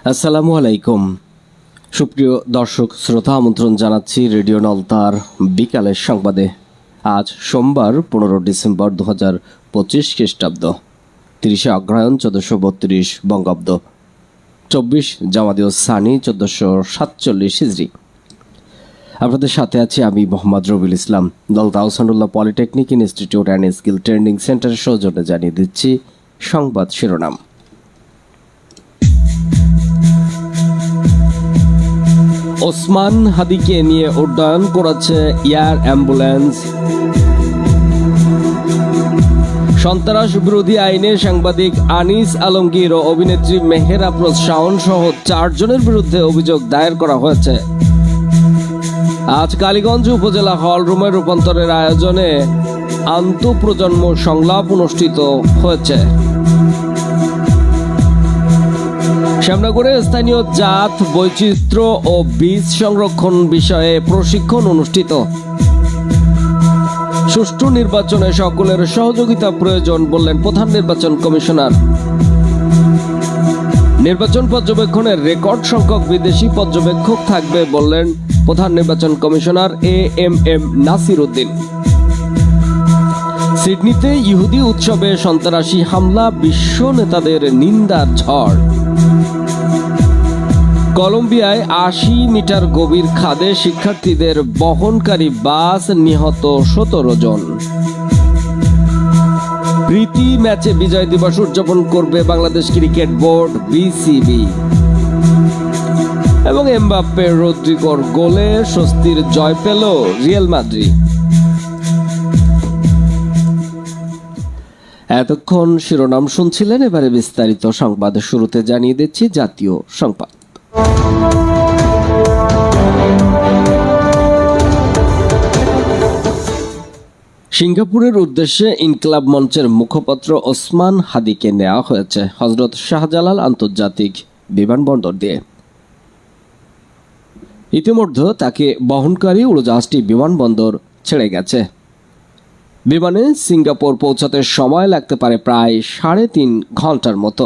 আসসালামু আলাইকুম। সুপ্রিয় দর্শক শ্রোতা, আমন্ত্রণ জানাচ্ছি রেডিও নলতার বিকালের সংবাদে। আজ সোমবার 15 ডিসেম্বর 2025 খ্রিস্টাব্দ, 30 অগ্রহায়ণ 1432 বঙ্গাব্দ, 24 জামাদিউ সানি 1447 হিজরি। আপনাদের সাথে আছি আমি Mohammad Rabiul Islam. Nalta Ahsanullah polytechnic institute and skill training সেন্টারের সৌজন্যে জানিয়ে দিচ্ছি সংবাদ শিরোনাম। ওসমান হাদিকে নিয়ে উড্ডয়ন করেছে এয়ার অ্যাম্বুলেন্স। সন্ত্রাস বিরোধী আইনে সাংবাদিক আনিস আলমগীর ও অভিনেত্রী মেহের আফরোজ শাওন সহ 4 জনের বিরুদ্ধে অভিযোগ দায়ের করা হয়েছে। আজ কালীগঞ্জ উপজেলা হলরুমের রূপান্তরের আয়োজনে আন্তঃপ্রজন্ম সংলাপ অনুষ্ঠিত হয়েছে। শ্যামনগরে স্থানীয় জাত বৈচিত্র্য ও বীজ সংরক্ষণ বিষয়ে প্রশিক্ষণ অনুষ্ঠিত। সুষ্ঠু নির্বাচনে সকলের সহযোগিতা প্রয়োজন বললেন প্রধান নির্বাচন কমিশনার। নির্বাচন পর্যবেক্ষণের রেকর্ড সংখ্যক বিদেশি পর্যবেক্ষক থাকবে বললেন প্রধান নির্বাচন কমিশনার এএমএম নাসির উদ্দিন। সিডনিতে ইহুদি উৎসবে সন্ত্রাসী হামলা, বিশ্ব নেতাদের নিন্দার ঝড়। কলম্বিয়ায় 80 মিটার গভীর খাদে শিক্ষার্থীদের বহনকারী বাস, নিহত 17 জন। প্রীতি ম্যাচে বিজয় দিবস উদযাপন করবে বাংলাদেশ ক্রিকেট বোর্ড বিসিবি। এবং এমবাপ্পে রদ্রিগোর গোলে স্বস্তির জয় পেল রিয়াল মাদ্রিদ। এতক্ষণ শিরোনাম শুনছিলেন, এবারে বিস্তারিত সংবাদ। শুরুতে জানিয়ে দিচ্ছি জাতীয় সংবাদ। সিঙ্গাপুরের উদ্দেশ্যে ইনকিলাব মঞ্চের মুখপাত্র ওসমান হাদিকে নেওয়া হয়েছে হযরত শাহজালাল আন্তর্জাতিক বিমানবন্দর দিয়ে। ইতিমধ্যে তাকে বহনকারী উড়োজাহাজটি বিমানবন্দর ছেড়ে গেছে। বিমানে সিঙ্গাপুর পৌঁছাতে সময় লাগতে পারে প্রায় 3.5 ঘন্টার মতো।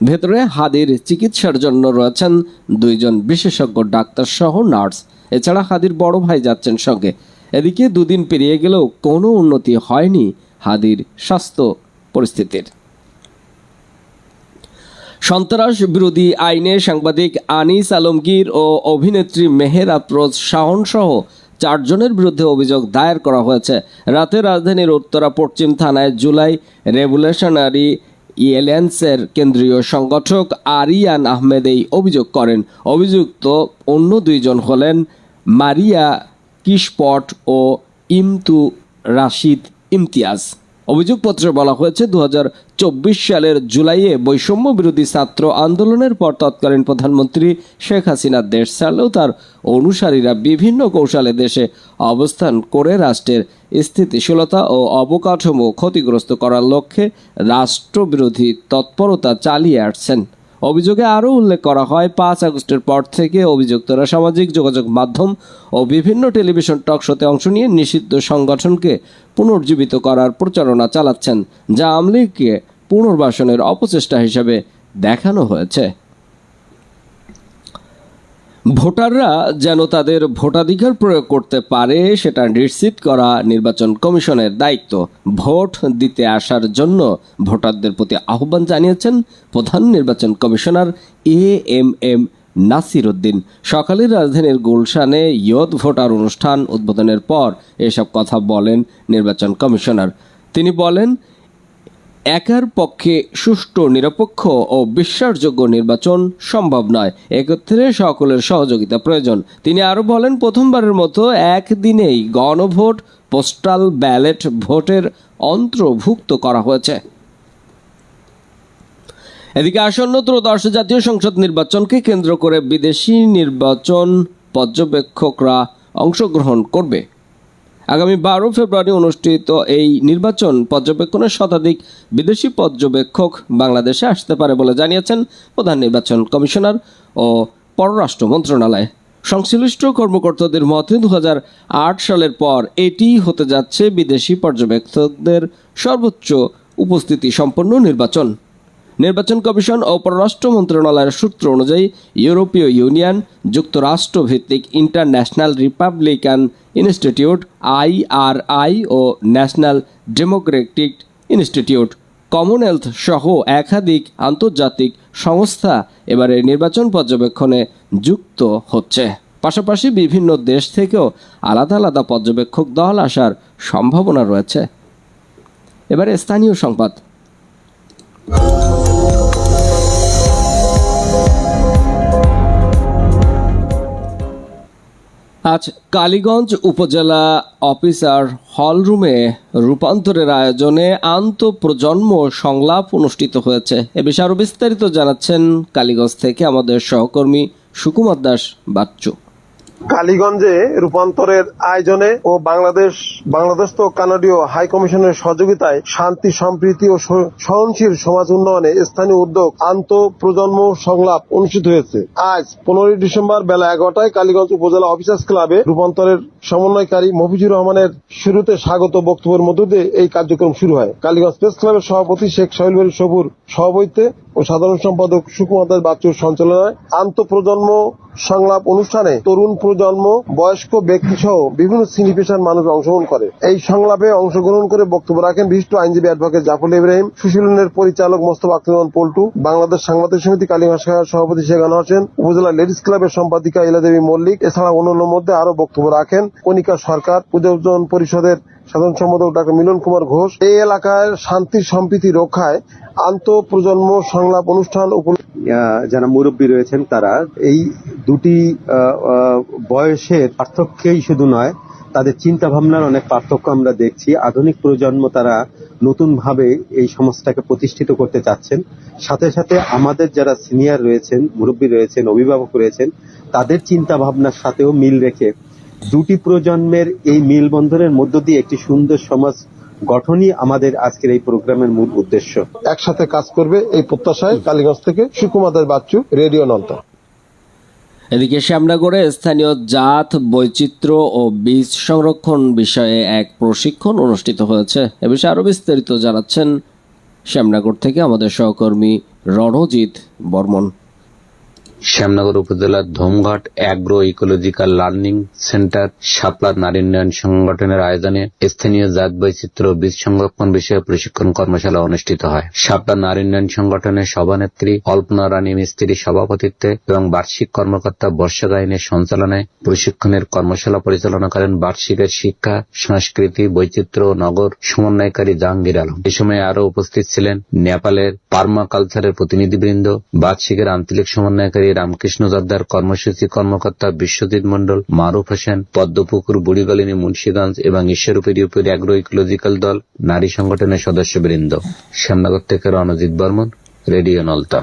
ভেতরে হাদির চিকিৎসার জন্য রয়েছেন 2 জন বিশেষজ্ঞ ডাক্তার সহ নার্স। এছাড়া হাদির বড় ভাই যাচ্ছেন সঙ্গে। এদিকে 2 দিন পেরিয়ে গেলেও কোনো উন্নতি হয়নি হাদির স্বাস্থ্য পরিস্থিতির। সন্ত্রাস বিরোধী আইনে সাংবাদিক আনিস আলমগীর ও অভিনেত্রী মেহের আফরোজ শাওন সহ 4 জনের বিরুদ্ধে অভিযোগ দায়ের করা হয়েছে। রাতে রাজধানীর উত্তরা পশ্চিম থানায় জুলাই রেভলিউশনারি এলিয়েন্সের কেন্দ্রীয় সংগঠক আরিয়ান আহমেদ এই অভিযোগ করেন। অভিযুক্ত অন্য 2 জন হলেন মারিয়া কিশপট ও ইমতু রাশিদ ইমতিয়াজ। অভিযোগপত্রে বলা হয়েছে 2024 সালের জুলাইয়ে বৈষম্য বিরোধী ছাত্র আন্দোলনের পর তৎকালীন প্রধানমন্ত্রী শেখ হাসিনা দেশ ছাড়লেও তার অনুসারীরা বিভিন্ন কৌশলে দেশে অবস্থান করে রাষ্ট্রের স্থিতিশীলতা ও অবকাঠামো ক্ষতিগ্রস্ত করার লক্ষ্যে রাষ্ট্রবিরোধী তৎপরতা চালিয়ে আসছেন। অভিযোগে আরও উল্লেখ করা হয়, 5 আগস্টের পর থেকে অভিযুক্তরা সামাজিক যোগাযোগ মাধ্যম ও বিভিন্ন টেলিভিশন টক শোতে অংশ নিয়ে নিষিদ্ধ সংগঠনকে পুনর্জীবিত করার প্রচারণা চালাচ্ছেন, যা আওয়ামী লীগকে পুনর্বাসনের অপচেষ্টা হিসেবে দেখানো হয়েছে। ভোটাররা যেন তাদের ভোটাধিকার প্রয়োগ করতে পারে সেটা নিশ্চিত করা নির্বাচন কমিশনের দায়িত্ব। ভোট দিতে আসার জন্য ভোটারদের প্রতি আহ্বান জানিয়েছেন প্রধান নির্বাচন কমিশনার এএমএম নাসির উদ্দিন। সকালে রাজধানীর গুলশানে ইয়ত ভোটার অনুষ্ঠান উদ্বোধনের পর এসব কথা বলেন নির্বাচন কমিশনার। তিনি বলেন, একার পক্ষে সুষ্ঠু, নিরপেক্ষ ও বিশ্বাসযোগ্য নির্বাচন সম্ভব নয়। এক্ষেত্রে সকলের সহযোগিতা প্রয়োজন। তিনি আরও বলেন, প্রথমবারের মতো একদিনেই গণভোট, পোস্টাল ব্যালট ভোটের অন্তর্ভুক্ত করা হয়েছে। এদিকে আসন্ন ত্রয়োদশ জাতীয় সংসদ নির্বাচনকে কেন্দ্র করে বিদেশি নির্বাচন পর্যবেক্ষকরা অংশগ্রহণ করবে। আগামী 12 ফেব্রুয়ারি অনুষ্ঠিত এই নির্বাচন পর্যবেক্ষণের শতাধিক বিদেশি পর্যবেক্ষক বাংলাদেশে আসতে পারে বলে জানিয়েছেন প্রধান নির্বাচন কমিশনার ও পররাষ্ট্র মন্ত্রণালয়। সংশ্লিষ্ট কর্মকর্তাদের মতে 2008 সালের পর এটি হতে যাচ্ছে বিদেশি পর্যবেক্ষকদের সর্বোচ্চ উপস্থিতি সম্পন্ন নির্বাচন। নির্বাচন কমিশন ও পররাষ্ট্র মন্ত্রণালয়ের সূত্র অনুযায়ী ইউরোপীয় ইউনিয়ন, যুক্তরাষ্ট্র ভিত্তিক ইন্টারন্যাশনাল রিপাবলিকান ইনস্টিটিউট IRI ও ন্যাশনাল ডেমোক্রেটিক ইনস্টিটিউট, কমনওয়েলথ সহ একাধিক আন্তর্জাতিক সংস্থা এবারে নির্বাচন পর্যবেক্ষণে যুক্ত হচ্ছে। পাশাপাশি বিভিন্ন দেশ থেকেও আলাদা আলাদা পর্যবেক্ষক দল আসার সম্ভাবনা রয়েছে। এবারে স্থানীয় সংবাদ। আজ কালীগঞ্জ উপজেলা অফিসার হলরুমে রূপান্তরের আয়োজনে আন্তঃপ্রজন্ম সংলাপ অনুষ্ঠিত হয়েছে। এ বিষয়ে আরো বিস্তারিত জানাচ্ছেন কালীগঞ্জ থেকে আমাদের সহকর্মী সুকুমার দাস বাচ্চু। কালীগঞ্জে রূপান্তরের আয়োজনে ও বাংলাদেশ তো কানাডীয় হাই কমিশনের সহযোগিতায় শান্তি, সম্প্রীতি ও সহনশীল সমাজ উন্নয়নে স্থানীয় উদ্যোগ আন্তঃপ্রজন্ম সংলাপ অনুষ্ঠিত হয়েছে। আজ 15 ডিসেম্বর বেলা 11টায় কালীগঞ্জ উপজেলা অফিসার্স ক্লাবে রূপান্তরের সমন্বয়কারী মফিজুর রহমানের শুরুতে স্বাগত বক্তব্যের মধ্য দিয়ে এই কার্যক্রম শুরু হয়। কালীগঞ্জ প্রেস ক্লাবের সভাপতি শেখ সোহেল বারী সবুর সভাপতিত্বে ও সাধারণ সম্পাদক সুকুমার দাস বাচ্চুর সঞ্চালনায় আন্তঃপ্রজন্ম সংলাপ অনুষ্ঠানে তরুণ প্রজন্ম, বয়স্ক ব্যক্তি সহ বিভিন্ন শ্রেণী পেশার মানুষ অংশগ্রহণ করে। এই সংলাপে অংশগ্রহণ করে বক্তব্য রাখেন বিশিষ্ট আইনজীবী অ্যাডভোকেট জাফর ইব্রাহিম, সুশীলনের পরিচালক মোস্তফা আখতারুজ্জামান পল্টু, বাংলাদেশ সাংবাদিক সমিতি কালীগঞ্জ শাখার সভাপতি শেখ আনোয়ার হোসেন, উপজেলা লেডিস ক্লাবের সম্পাদিকা ইলা দেবী মল্লিক। এছাড়া অন্যান্যের মধ্যে আরো বক্তব্য রাখেন কণিকা সরকার, পূজার্চন পরিষদের সাধারণ সম্পাদক ডাক্তার মিলন কুমার ঘোষ। এই এলাকায় শান্তি সম্প্রীতি রক্ষায় আন্তঃপ্রজন্ম সংলাপ অনুষ্ঠান যারা মুরব্বী রয়েছেন তারা এই দুটি বয়সের পার্থক্যই শুধু নয়, তাদের চিন্তা ভাবনার অনেক পার্থক্য আমরা দেখছি। আধুনিক প্রজন্ম তারা নতুন ভাবে এই সমাজটাকে প্রতিষ্ঠিত করতে চাচ্ছেন, সাথে সাথে আমাদের যারা সিনিয়র রয়েছেন, মুরব্বী রয়েছেন, অভিভাবক রয়েছেন, তাদের চিন্তা ভাবনার সাথেও মিল রেখে দুটি প্রজন্মের এই মিলবন্ধনের মধ্য দিয়ে একটি সুন্দর সমাজ গঠনই আমাদের আজকের এই প্রোগ্রামের মূল উদ্দেশ্য। একসাথে কাজ করবে এই প্রত্যাশায় কালীগঞ্জ থেকে সুকুমার দাস বাচ্চু, রেডিও নলতা। এদিকে শ্যামনগরে স্থানীয় জাত বৈচিত্র্য ও বীজ সংরক্ষণ বিষয়ে এক প্রশিক্ষণ অনুষ্ঠিত হয়েছে। এ বিষয়ে আরো বিস্তারিত জানাচ্ছেন শ্যামনগর থেকে আমাদের সহকর্মী রণজিৎ বর্মন। শ্যামনগর উপজেলার Dhumghat agro ecological learning centre শাপলা নারী উন্নয়ন সংগঠনের আয়োজনে স্থানীয় জাত বৈচিত্র্য ও বীজ সংরক্ষণ বিষয়ে প্রশিক্ষণ কর্মশালা অনুষ্ঠিত হয়। শাপলা নারী উন্নয়ন সংগঠনের সভানেত্রী অল্পনা রানী মিস্ত্রির সভাপতিত্বে এবং বার্ষিক কর্মকর্তা বর্ষা গাইনের সঞ্চালনায় প্রশিক্ষণের কর্মশালা পরিচালনা করেন বার্ষিকের শিক্ষা, সংস্কৃতি, বৈচিত্র্য ও নগর সমন্বয়কারী জাহাঙ্গীর আলম। এই সময় আরো উপস্থিত ছিলেন নেপালের পার্মা কালচারের প্রতিনিধিবৃন্দ, বার্ষিকের আঞ্চলিক সমন্বয়কারী রামকৃষ্ণ জর্দার, কর্মসূচি কর্মকর্তা বিশ্বজিৎ মণ্ডল, মারুফ হোসেন, পদ্মপুকুর, বুড়িগলিনী, মুন্সিগঞ্জ এবং ঈশ্বরপুর ইউপির অ্যাগ্রো ইকোলজিক্যাল দল নারী সংগঠনের সদস্যবৃন্দ। শ্যামনগর থেকে রণজিৎ বর্মন, রেডিও নলতা।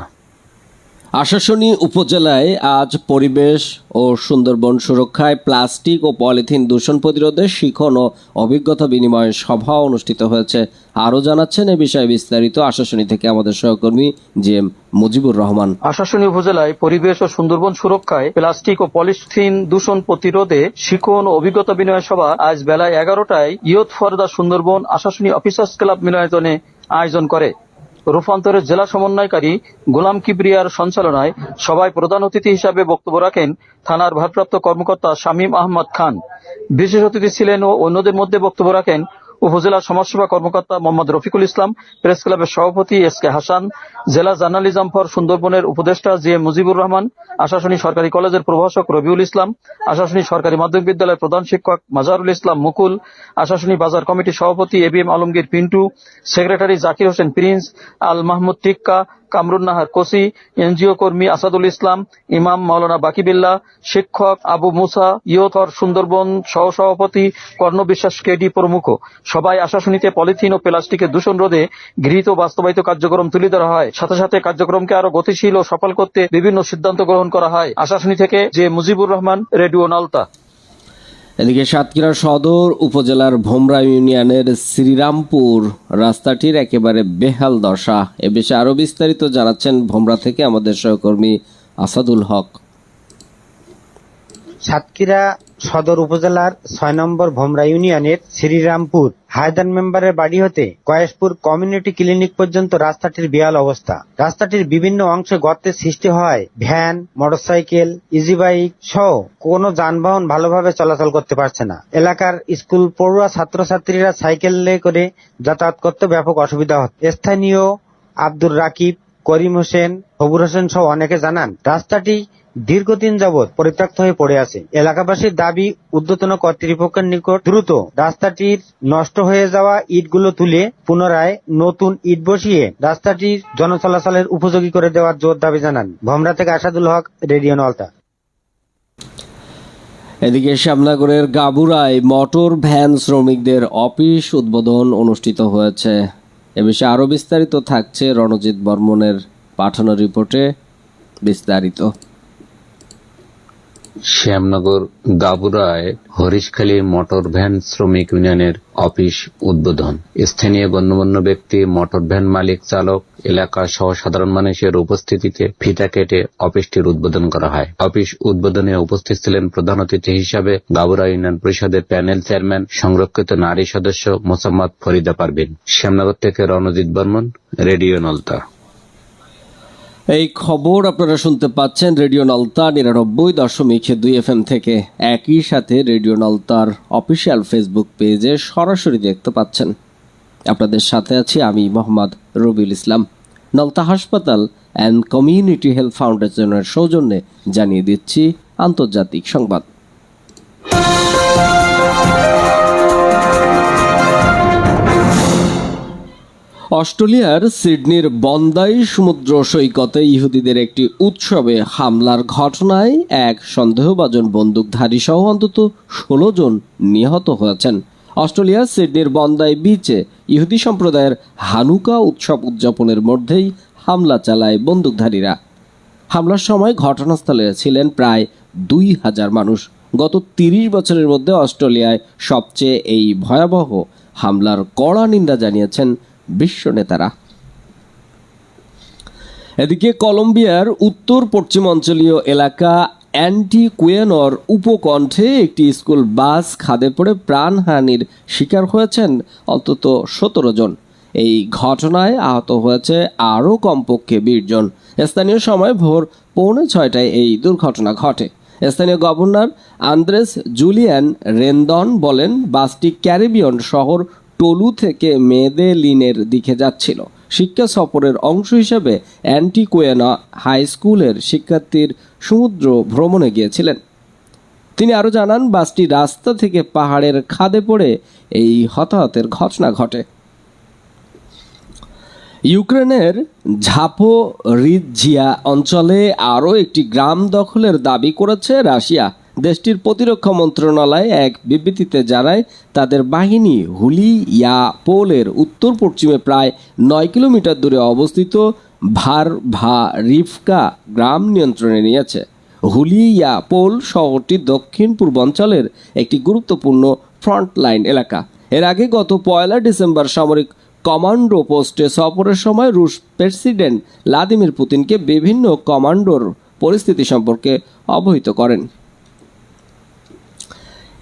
আশাশুনি উপজেলায় আজ পরিবেশ ও সুন্দরবন সুরক্ষায় প্লাস্টিক ও পলিথিন দূষণ প্রতিরোধে শিখন ও অভিজ্ঞতা বিনিময় সভা অনুষ্ঠিত হয়েছে। আরও জানাচ্ছেন এ বিষয়ে বিস্তারিত আশাশুনি থেকে আমাদের সহকর্মী GM মুজিবুর রহমান। আশাশুনি উপজেলায় পরিবেশ ও সুন্দরবন সুরক্ষায় প্লাস্টিক ও পলিথিন দূষণ প্রতিরোধে শিখন ও অভিজ্ঞতা বিনিময় সভা আজ বেলা 11টায় youth for the Sundarban Ashashuni officers club মিলনায়তনে আয়োজন করে। রূপান্তরের জেলা সমন্বয়কারী গোলাম কিবরিয়ার সঞ্চালনায় সভায় প্রধান অতিথি হিসাবে বক্তব্য রাখেন থানার ভারপ্রাপ্ত কর্মকর্তা শামীম আহমদ খান। বিশেষ অতিথি ছিলেন ও অন্যদের মধ্যে বক্তব্য রাখেন উপজেলা সমাজসেবা কর্মকর্তা মোহাম্মদ রফিকুল ইসলাম, প্রেস ক্লাবের সভাপতি SK হাসান, জেলা জার্নালিজম ফর সুন্দরবনের উপদেষ্টা GM মুজিবুর রহমান, আশাশুনি সরকারি কলেজের প্রভাষক রবিউল ইসলাম, আশাশুনি সরকারি মাধ্যমিক বিদ্যালয়ের প্রধান শিক্ষক মাজারুল ইসলাম মুকুল, আশাশুনি বাজার কমিটির সভাপতি ABM Alamgir Pintu, secretary Zakir Hossain Prince, Al Mahmud Tikka, Kamrun Nahar Kosi, NGO কর্মী আসাদুল ইসলাম, ইমাম মাওলানা বাকিবিল্লাহ, শিক্ষক আবু মুসা, ইয়ুথ ফর সুন্দরবন সহসভাপতি কর্ণ বিশ্বাস KD প্রমুখ। সবাই আশাশুনিতে পলিথিন ও প্লাস্টিকের দূষণ রোধে গৃহীত বাস্তবায়িত কার্যক্রম তুলে ধরা হয়। সাথে সাথে কার্যক্রমকে আরো গতিশীল ও সফল করতে বিভিন্ন সিদ্ধান্ত গ্রহণ করা হয়। আশাশুনি থেকে যে মুজিবুর রহমান, রেডিও নলতা। এদিকে সাতক্ষীরা সদর উপজেলার ভোমরা ইউনিয়নের শ্রীরামপুর রাস্তাটির একেবারে বেহাল দশা। এ বিষয়ে আরো বিস্তারিত জানাচ্ছেন ভোমরা থেকে আমাদের সহকর্মী আসাদুল হক। সাতক্ষীরা সদর উপজেলার 6 নম্বর ভোমরা ইউনিয়নের শ্রীরামপুর হায়দান মেম্বারের বাড়ি হতে কয়েশপুর কমিউনিটি ক্লিনিক পর্যন্ত রাস্তাটির বেহাল অবস্থা। রাস্তাটির বিভিন্ন অংশে গর্তের সৃষ্টি হয়, ভ্যান, মোটরসাইকেল, ইজি বাইক সহ কোনো যানবাহন ভালোভাবে চলাচল করতে পারছে না। এলাকার স্কুল পড়ুয়া ছাত্রছাত্রীরা সাইকেলে করে যাতায়াত করতে ব্যাপক অসুবিধা হচ্ছে। স্থানীয় আব্দুর রাকিব, করিম হোসেন, সবুর হোসেন সহ অনেকে জানান রাস্তাটি দীর্ঘদিন যাবৎ পরিত্যক্ত হয়ে পড়ে আছে। এলাকাবাসীর দাবি ঊর্ধ্বতন কর্তৃপক্ষের নিকট দ্রুত রাস্তাটির নষ্ট হয়ে যাওয়া ইটগুলো তুলে পুনরায় নতুন ইট বসিয়ে রাস্তাটির জনচলাচলের উপযোগী করে দেওয়ার জোর দাবি জানান। ভোমরা থেকে আসাদুল হক, রেডিও নলতা। এদিকে শ্যামনগরের গাবুরায় মোটর ভ্যান শ্রমিকদের অফিস উদ্বোধন অনুষ্ঠিত হয়েছে। এ বিষয়ে আরও বিস্তারিত থাকছে রণজিৎ বর্মনের পাঠানো রিপোর্টে। বিস্তারিত। শ্যামনগর গাবুরায় হরিশখালী মোটর ভ্যান শ্রমিক ইউনিয়নের অফিস উদ্বোধন। স্থানীয় গণ্যমান্য ব্যক্তি, মোটর ভ্যান মালিক, চালক, এলাকার সহ সাধারণ মানুষের উপস্থিতিতে ফিতা কেটে অফিসটির উদ্বোধন করা হয়। অফিস উদ্বোধনে উপস্থিত ছিলেন প্রধান অতিথি হিসাবে গাবুরা ইউনিয়ন পরিষদের প্যানেল চেয়ারম্যান সংরক্ষিত নারী সদস্য মোসাম্মদ ফরিদা পারভিন। শ্যামনগর থেকে রণজিৎ বর্মন, রেডিও নলতা। এই খবর আপনারা শুনতে পাচ্ছেন রেডিও নলতা 99.2 FM থেকে। একই সাথে রেডিও নলতার অফিসিয়াল ফেসবুক পেজে সরাসরি দেখতে পাচ্ছেন। আপনাদের সাথে আছি আমি মোহাম্মদ রবিউল ইসলাম। নলতা হাসপাতাল অ্যান্ড কমিউনিটি হেলথ ফাউন্ডেশনের সৌজন্যে জানিয়ে দিচ্ছি আন্তর্জাতিক সংবাদ। অস্ট্রেলিয়ার সিডনির বন্দাই সমুদ্র সৈকতে ইহুদিদের একটি উৎসবে হামলার ঘটনায় এক সন্দেহভাজন বন্দুকধারী সহ অন্তত 16 জন নিহত হয়েছেন। অস্ট্রেলিয়ার সিডনির বন্দাই বিচে ইহুদি সম্প্রদায়ের হানুকা উৎসব উদযাপনের মধ্যেই হামলা চালায় বন্দুকধারীরা। হামলার সময় ঘটনাস্থলে ছিলেন প্রায় 2000 মানুষ। গত 30 বছরের মধ্যে অস্ট্রেলিয়ায় সবচেয়ে এই ভয়াবহ হামলার কড়া নিন্দা জানিয়েছেন বিশ্ব নেতারা। এদিকে কলম্বিয়ার উত্তর পশ্চিম অঞ্চলীয় এলাকা অ্যান্টিকুয়েনর উপকণ্ঠে একটি স্কুল বাস খাদে পড়ে প্রাণহানির শিকার হয়েছেন অন্তত 17 জন। এই ঘটনায় আহত হয়েছে আরও কমপক্ষে 20 জন। স্থানীয় সময় ভোর 5:45 এই দুর্ঘটনা ঘটে। স্থানীয় গভর্নর আন্দ্রেস জুলিয়ান রেন্দন বলেন, বাসটি ক্যারিবিয়ান শহর টোলু থেকে মেদেলিনের দিকে যাচ্ছিল। শিক্ষা সফরের অংশ হিসেবে অ্যান্টিকুয়েনা হাই স্কুলের শিক্ষার্থীর সমুদ্র ভ্রমণে গিয়েছিলেন। তিনি আরও জানান, বাসটি রাস্তা থেকে পাহাড়ের খাদে পড়ে এই হতাহতের ঘটনা ঘটে। ইউক্রেনের ঝাপোরিজিয়া অঞ্চলে আরও একটি গ্রাম দখলের দাবি করেছে রাশিয়া। দেশটির প্রতিরক্ষা মন্ত্রণালয় এক বিবৃতিতে জানায়, তাদের বাহিনী হুলিয়াপোলের উত্তর পশ্চিমে প্রায় 9 কিলোমিটার দূরে অবস্থিত ভারভারিভকা গ্রাম নিয়ন্ত্রণে নিয়েছে। হুলিয়াপোল শহরটি দক্ষিণ পূর্বাঞ্চলের একটি গুরুত্বপূর্ণ ফ্রন্টলাইন এলাকা। এর আগে গত 1 ডিসেম্বর সামরিক কমান্ডো পোস্টে সফরের সময় রুশ প্রেসিডেন্ট ভ্লাদিমির পুতিনকে বিভিন্ন কমান্ডোর পরিস্থিতি সম্পর্কে অবহিত করেন।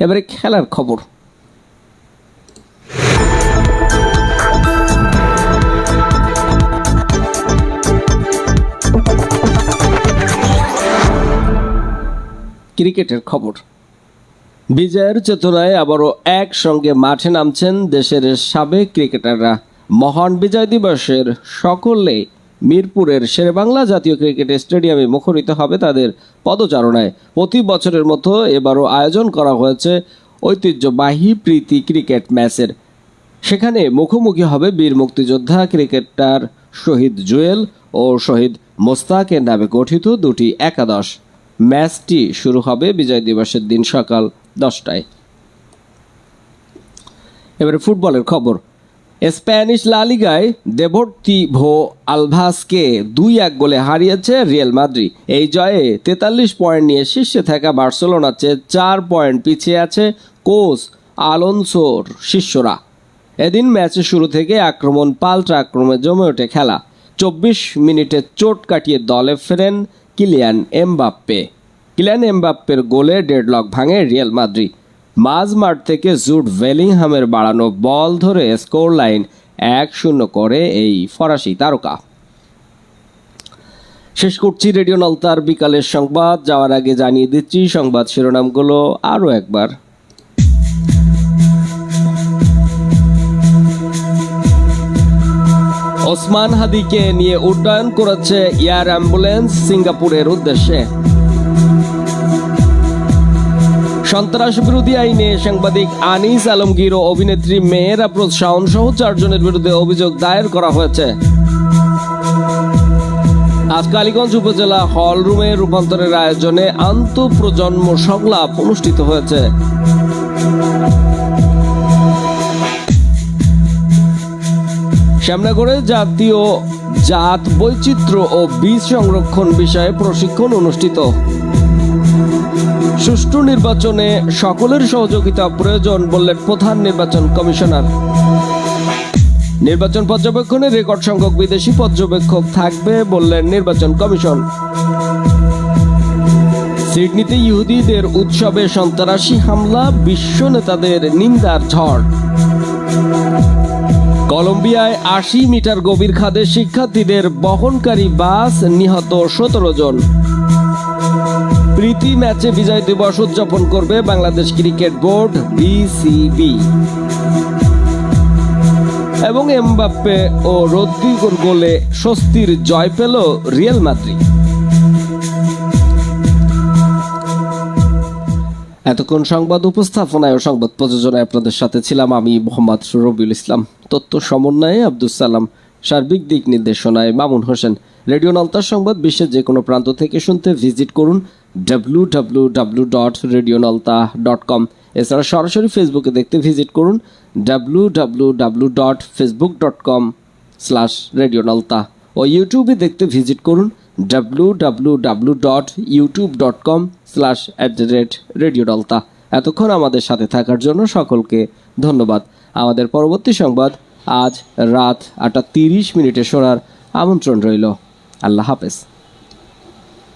এবারে খেলার খবর। ক্রিকেটের খবর। বিজয়ের চেতনায় আবারও একসঙ্গে মাঠে নামছেন দেশের সাবেক ক্রিকেটাররা। মহান বিজয় দিবসের সকলে মিরপুরের শেরেবাংলা জাতীয় ক্রিকেট স্টেডিয়ামে মুখরিত হবে তাদের পদচারণায়। প্রতি বছরের মতো এবারও আয়োজন করা হয়েছে ঐতিহ্যবাহী প্রীতি ক্রিকেট ম্যাচের। সেখানে মুখোমুখি হবে বীর মুক্তিযোদ্ধা ক্রিকেটার শহীদ জুয়েল ও শহীদ মোস্তাকের নামে গঠিত দুটি একাদশ। ম্যাচটি শুরু হবে বিজয় দিবসের দিন সকাল 10টায়। এবারে ফুটবলের খবর। স্প্যানিশ লা লিগায় দেপোর্তিভো আলভাসকে 2-1 গোলে হারিয়েছে রিয়াল মাদ্রিদ। এই জয়ে 43 পয়েন্ট নিয়ে শীর্ষে থাকা বার্সেলোনার চেয়ে 4 পয়েন্ট পিছিয়ে আছে কোচ আলোনসোর শিষ্যরা। এদিন ম্যাচের শুরু থেকে আক্রমণ পাল্টা আক্রমণে জমে ওঠে খেলা। 24 মিনিটে চোট কাটিয়ে দলে ফেরেন কিলিয়ান এমবাপ্পে। কিলিয়ান এমবাপ্পের গোলে ডেডলক ভাঙে রিয়াল মাদ্রিদ। মাঝ মাঠ থেকে জুড বেলিংহামের বাড়ানো বল ধরে স্কোর লাইন 1-0 করে এই ফরাসি তারকা। শেষ করছি রেডিও নলতার বিকালের সংবাদ। যাওয়ার আগে জানিয়ে দিচ্ছি সংবাদ শিরোনামগুলো আরও একবার। ওসমান হাদিকে নিয়ে উড্ডয়ন করেছে এয়ার অ্যাম্বুলেন্স সিঙ্গাপুরের উদ্দেশ্যে। সন্ত্রাস বিরোধী আইনে সাংবাদিক আনিস আলমগীর ও অভিনেত্রী মেহের আফরোজ শাওন সহ 4 জনের বিরুদ্ধে অভিযোগ দায়ের করা হয়েছে। আজ কালীগঞ্জ উপজেলা হল রুমে রূপান্তরের আয়োজনে আন্তঃপ্রজন্ম সংলাপ অনুষ্ঠিত হয়েছে। শ্যামনগরে জাতীয় জাত বৈচিত্র্য ও বীজ সংরক্ষণ বিষয়ে প্রশিক্ষণ অনুষ্ঠিত। সুষ্ঠু নির্বাচনে সকলের সহযোগিতা প্রয়োজন বললেন প্রধান নির্বাচন কমিশনার। নির্বাচন পর্যবেক্ষণে রেকর্ড সংখ্যক বিদেশি পর্যবেক্ষক থাকবে বললেন নির্বাচন কমিশন। সিডনিতে ইহুদিদের উৎসবে সন্ত্রাসী হামলা, বিশ্ব নেতাদের নিন্দার ঝড়। কলম্বিয়ায় 80 মিটার গভীর খাদে শিক্ষার্থীদের বহনকারী বাস, নিহত 17 জন। প্রীতি ম্যাচে বিজয় দিবস উদযাপন করবে বাংলাদেশ ক্রিকেট বোর্ড বিসিবি। এবং এমবাপ্পে ও রদ্রিগোর গোলে স্বস্তির জয় পেল রিয়াল মাদ্রিদ। এতক্ষণ সংবাদ উপস্থাপনায় ও সংবাদ প্রযোজনায় আপনাদের সাথে ছিলাম আমি মোহাম্মদ রবিউল ইসলাম। তথ্য সমন্বয়ে আব্দুল সালাম, সার্বিক দিক নির্দেশনায় মামুন হোসেন। রেডিও নলতার সংবাদ বিশ্বের যে কোনো প্রান্ত থেকে শুনতে ভিজিট করুন www.radionalta.com। এছাড়া সরাসরি ফেসবুকে দেখতে ভিজিট করুন www.facebook.com/radionalta ও ইউটিউবে দেখতে ভিজিট করুন www.youtube.com/radionalta। এতক্ষণ আমাদের সাথে থাকার জন্য সকলকে ধন্যবাদ। আমাদের পরবর্তী সংবাদ আজ রাত 8:30 শোনার আমন্ত্রণ রইল। আল্লাহ হাফেজ।